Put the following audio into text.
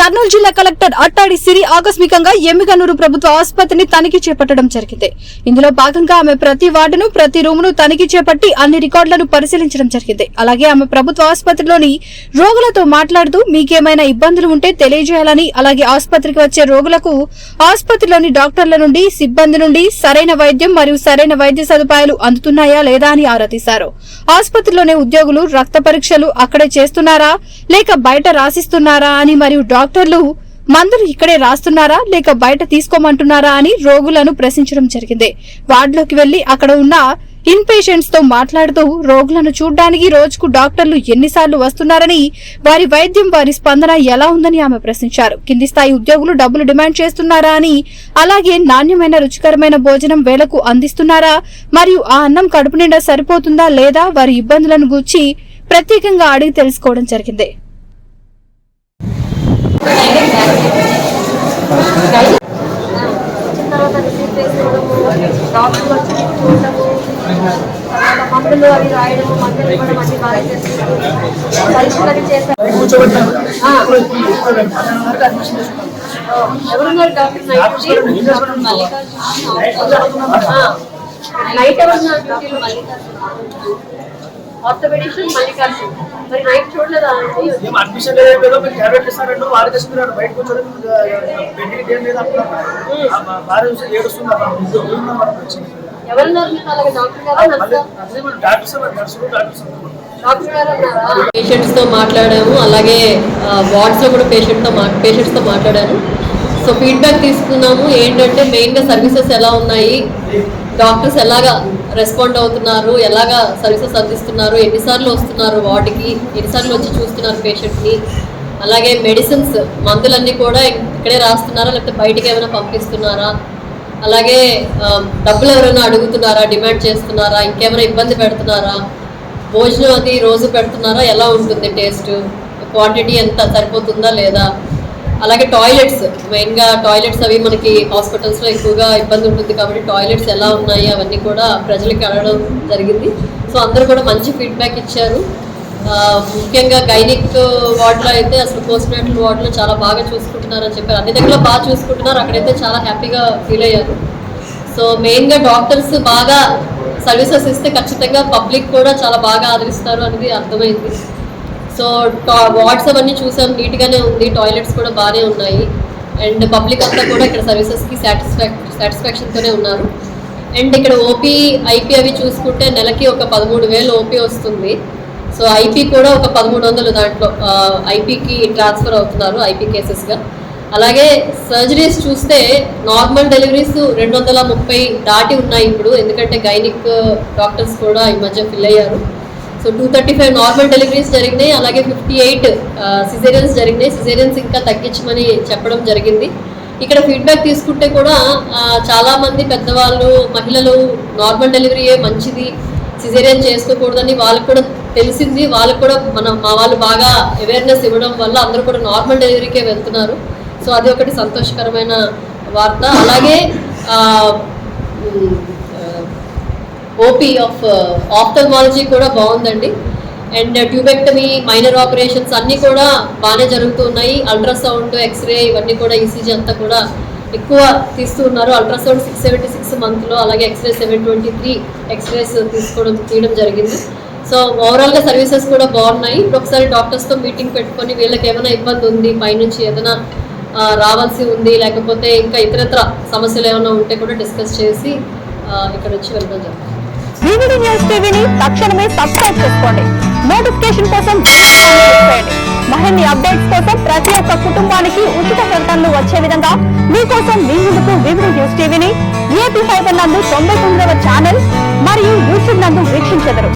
కర్నూలు జిల్లా కలెక్టర్ అట్టాడి సిరి ఆకస్మికంగా ఎమ్మిగనూరు ప్రభుత్వ ఆసుపత్రిని తనిఖీ చేపట్టడం జరిగింది. ఇందులో భాగంగా ఆమె ప్రతి వార్డును, ప్రతి రూమును తనిఖీ చేపట్టి అన్ని రికార్డులను పరిశీలించడం జరిగింది. అలాగే ఆమె ప్రభుత్వ ఆసుపత్రిలోని రోగులతో మాట్లాడుతూ మీకేమైనా ఇబ్బందులు ఉంటే తెలియజేయాలని, అలాగే ఆసుపత్రికి వచ్చే రోగులకు ఆసుపత్రిలోని డాక్టర్ల నుండి, సిబ్బంది నుండి సరైన వైద్యం మరియు సరైన వైద్య సదుపాయాలు అందుతున్నాయా లేదా అని ఆరా తీశారు. ఆసుపత్రిలోని ఉద్యోగులు రక్త పరీక్షలు అక్కడే చేస్తున్నారా లేక బయట రాసిస్తున్నారా అని, మరియు డాక్టర్లు మందులు ఇక్కడే రాస్తున్నారా లేక బయట తీసుకోమంటున్నారా అని రోగులను ప్రశ్నించడం జరిగింది. వార్డులోకి వెళ్లి అక్కడ ఉన్న ఇన్ పేషెంట్స్ తో మాట్లాడుతూ రోగులను చూడ్డానికి రోజుకు డాక్టర్లు ఎన్నిసార్లు వస్తున్నారని, వారి వైద్యం, వారి స్పందన ఎలా ఉందని ఆమె ప్రశ్నించారు. కింది స్థాయి ఉద్యోగులు డబ్బులు డిమాండ్ చేస్తున్నారా అని, అలాగే నాణ్యమైన రుచికరమైన భోజనం వేళకు అందిస్తున్నారా, మరియు ఆ అన్నం కడుపు నిండా సరిపోతుందా లేదా, వారి ఇబ్బందులను గూర్చి ప్రత్యేకంగా అడిగి తెలుసుకోవడం జరిగింది. మందులు అవి రాయడము, మందులు ఇవ్వడం అన్ని బాగా చేస్తున్నారు. పరీక్షలు చేశారు. ఎవరున్నారు డాక్టర్? నైట్ ఎవరున్నారు డ్యూటీలో? ఆర్థోపెడిషన్ మల్లికార్జున్. మరి నైట్ చూడలేదా? అడ్మిషన్ లేదు, మీరు ట్యాబ్లెట్ ఇస్తారంటే వారు తెచ్చుకున్నాడు. బయట కూర్చొని పేషెంట్స్ తో మాట్లాడాము, అలాగే వార్డ్స్ లో కూడా పేషెంట్స్ తో మాట్లాడాను. సో ఫీడ్బ్యాక్ తీసుకున్నాము. ఏంటంటే మెయిన్గా సర్వీసెస్ ఎలా ఉన్నాయి, డాక్టర్స్ ఎలాగా రెస్పాండ్ అవుతున్నారు, ఎలాగా సర్వీసెస్ అందిస్తున్నారు, ఎన్నిసార్లు వస్తున్నారు వార్డుకి, ఎన్నిసార్లు వచ్చి చూస్తున్నారు పేషెంట్ని, అలాగే మెడిసిన్స్, మందులన్నీ కూడా ఇక్కడే రాస్తున్నారా లేకపోతే బయటికి ఏమైనా పంపిస్తున్నారా, అలాగే డబ్బులు ఎవరైనా అడుగుతున్నారా, డిమాండ్ చేస్తున్నారా, ఇంకేమైనా ఇబ్బంది పెడుతున్నారా, భోజనం అది రోజు పెడుతున్నారా, ఎలా ఉంటుంది టేస్ట్, క్వాంటిటీ ఎంత సరిపోతుందా లేదా, అలాగే టాయిలెట్స్, మెయిన్గా టాయిలెట్స్ అవి మనకి హాస్పిటల్స్లో ఎక్కువగా ఇబ్బంది ఉంటుంది కాబట్టి టాయిలెట్స్ ఎలా ఉన్నాయి అవన్నీ కూడా ప్రజలకి అడగడం జరిగింది. సో అందరూ కూడా మంచి ఫీడ్బ్యాక్ ఇచ్చారు. ముఖ్యంగా గైనిక్ వార్డులో అయితే అసలు పోస్ట్ నేటల్ వార్డులో చాలా బాగా చూసుకుంటున్నారని చెప్పారు. అన్ని దగ్గర బాగా చూసుకుంటున్నారు, అక్కడైతే చాలా హ్యాపీగా ఫీల్ అయ్యారు. సో మెయిన్గా డాక్టర్స్ బాగా సర్వీసెస్ ఇస్తే ఖచ్చితంగా పబ్లిక్ కూడా చాలా బాగా ఆదరిస్తారు అనేది అర్థమైంది. సో వార్డ్స్ అవన్నీ చూసాం, నీట్గానే ఉంది, టాయిలెట్స్ కూడా బాగానే ఉన్నాయి, అండ్ పబ్లిక్ అంతా కూడా ఇక్కడ సర్వీసెస్కి సాటిస్ఫాక్షన్తోనే ఉన్నారు. అండ్ ఇక్కడ ఓపీ, ఐపీ అవి చూసుకుంటే నెలకి ఒక 13,000 ఓపీ వస్తుంది. సో ఐపీ కూడా ఒక 1,300 దాంట్లో ఐపీకి ట్రాన్స్ఫర్ అవుతున్నారు ఐపీ కేసెస్గా. అలాగే సర్జరీస్ చూస్తే నార్మల్ డెలివరీస్ 230 దాటి ఉన్నాయి ఇప్పుడు, ఎందుకంటే గైనిక్ డాక్టర్స్ కూడా ఈ మధ్య ఫిల్ అయ్యారు. సో 235 నార్మల్ డెలివరీస్ జరిగినాయి, అలాగే 58 సిజేరియన్స్ జరిగినాయి. సిజేరియన్స్ ఇంకా తగ్గించమని చెప్పడం జరిగింది. ఇక్కడ ఫీడ్బ్యాక్ తీసుకుంటే కూడా చాలామంది పెద్దవాళ్ళు, మహిళలు నార్మల్ డెలివరీయే మంచిది, సిజేరియన్ చేసుకోకూడదని వాళ్ళకు కూడా తెలిసింది. వాళ్ళకు కూడా మా వాళ్ళు బాగా అవేర్నెస్ ఇవ్వడం వల్ల అందరూ కూడా నార్మల్ డెలివరీకే వెళ్తున్నారు. సో అది ఒకటి సంతోషకరమైన వార్త. అలాగే ఓపీ ఆఫ్ ఆఫ్థల్మాలజీ కూడా బాగుందండి. అండ్ ట్యూబెక్టమీ, మైనర్ ఆపరేషన్స్ అన్నీ కూడా బాగానే జరుగుతూ ఉన్నాయి. అల్ట్రాసౌండ్, ఎక్స్రే ఇవన్నీ కూడా, ఈసీజీ అంతా కూడా ఎక్కువ తీస్తూ ఉన్నారు. అల్ట్రాసౌండ్ 676 మంత్లో, అలాగే ఎక్స్రే 723 ఎక్స్రేస్ తీయడం జరిగింది. సో ఓవరాల్గా సర్వీసెస్ కూడా బాగున్నాయి. ఇప్పుడు ఒకసారి డాక్టర్స్తో మీటింగ్ పెట్టుకొని వీళ్ళకి ఏమైనా ఇబ్బంది ఉంది, పైనుంచి ఏదైనా రావాల్సి ఉంది, లేకపోతే ఇంకా ఇతరత్ర సమస్యలు ఏమైనా ఉంటే కూడా డిస్కస్ చేసి ఇక్కడ వచ్చి వెళ్ళడం జరుగుతుంది. వివిడి న్యూస్ టీవీని తక్షణమే సబ్స్క్రైబ్ చేసుకోండి. నోటిఫికేషన్ కోసం మరిన్ని అప్డేట్స్ కోసం ప్రతి ఒక్క కుటుంబానికి ఉచిత ప్రకటనలు వచ్చే విధంగా మీకోసం మీ ముందుకు వివిడి న్యూస్ టీవీని AP5 నందు 99వ ఛానల్ మరియు యూట్యూబ్ నందు వీక్షించెదరు.